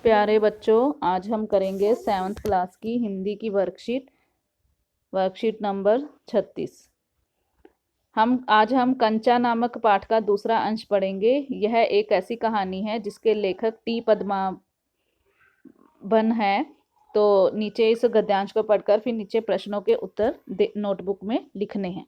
प्यारे बच्चों, आज हम करेंगे 7th क्लास की हिंदी की वर्कशीट नंबर 36। आज हम कंचा नामक पाठ का दूसरा अंश पढ़ेंगे। यह एक ऐसी कहानी है जिसके लेखक टी पद्माबन है। तो नीचे इस गद्यांश को पढ़कर फिर नीचे प्रश्नों के उत्तर नोटबुक में लिखने हैं।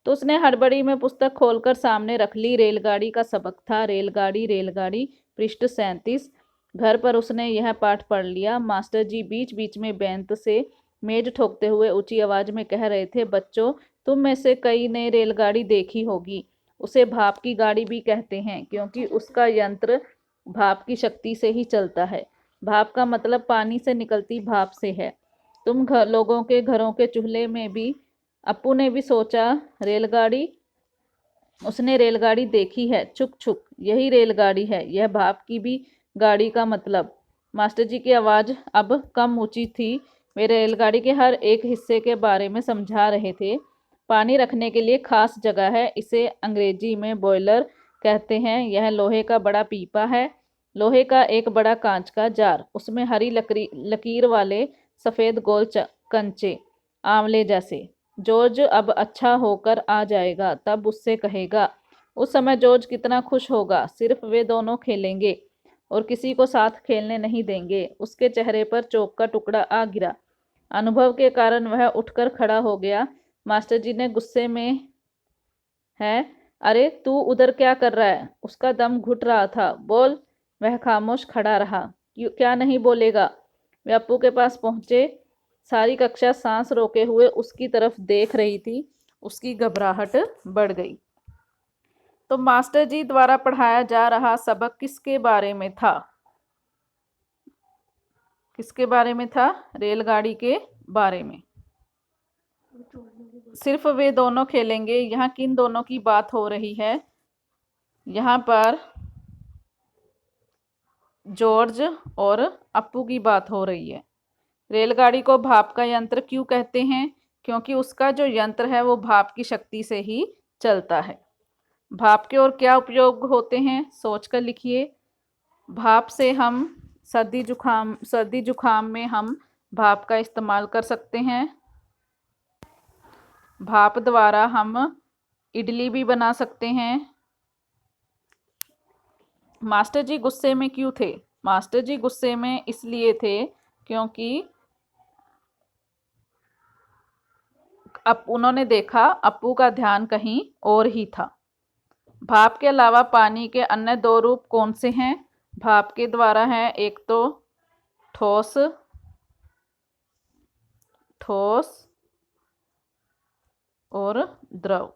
तो उसने हड़बड़ी में पुस्तक खोलकर सामने रख ली। रेलगाड़ी का सबक था। रेलगाड़ी रेलगाड़ी, पृष्ठ 37। घर पर उसने यह पाठ पढ़ लिया। मास्टर जी बीच बीच में बेंत से मेज ठोकते हुए ऊंची आवाज में कह रहे थे, बच्चों, तुम में से कई ने रेलगाड़ी देखी होगी। उसे भाप की गाड़ी भी कहते हैं क्योंकि उसका यंत्र भाप की शक्ति से ही चलता है। भाप का मतलब पानी से निकलती भाप से है। तुम लोगों के घरों के चूल्हे में भी अप्पू ने भी सोचा रेलगाड़ी। उसने रेलगाड़ी देखी है, छुक छुक, यही रेलगाड़ी है। यह भाप की भी गाड़ी का मतलब। मास्टर जी की आवाज अब कम ऊंची थी। वे रेलगाड़ी के हर एक हिस्से के बारे में समझा रहे थे। पानी रखने के लिए खास जगह है, इसे अंग्रेजी में बॉयलर कहते हैं। यह लोहे का बड़ा पीपा है, लोहे का एक बड़ा कांच का जार, उसमें हरी लकीर वाले सफेद गोल कंचे, आंवले जैसे। जॉर्ज अब अच्छा होकर आ जाएगा, तब उससे कहेगा। उस समय जॉर्ज कितना खुश होगा। सिर्फ वे दोनों खेलेंगे और किसी को साथ खेलने नहीं देंगे। उसके चेहरे पर चौक का टुकड़ा आ गिरा। अनुभव के कारण वह उठकर खड़ा हो गया। मास्टर जी ने गुस्से में है, अरे तू उधर क्या कर रहा है? उसका दम घुट रहा था। बोल। वह खामोश खड़ा रहा। क्या नहीं बोलेगा? वे अप्पू के पास पहुंचे। सारी कक्षा सांस रोके हुए उसकी तरफ देख रही थी। उसकी घबराहट बढ़ गई। तो मास्टर जी द्वारा पढ़ाया जा रहा सबक किसके बारे में था? किसके बारे में था? रेलगाड़ी के बारे में। सिर्फ वे दोनों खेलेंगे। यहाँ किन दोनों की बात हो रही है? यहाँ पर जॉर्ज और अप्पू की बात हो रही है। रेलगाड़ी को भाप का यंत्र क्यों कहते हैं? क्योंकि उसका जो यंत्र है वो भाप की शक्ति से ही चलता है। भाप के और क्या उपयोग होते हैं? सोचकर लिखिए। भाप से हम सर्दी जुखाम में हम भाप का इस्तेमाल कर सकते हैं। भाप द्वारा हम इडली भी बना सकते हैं। मास्टर जी गुस्से में क्यों थे? मास्टर जी गुस्से में इसलिए थे क्योंकि अब उन्होंने देखा अप्पू का ध्यान कहीं और ही था। भाप के अलावा पानी के अन्य दो रूप कौन से हैं? भाप के द्वारा है एक तो ठोस ठोस और द्रव।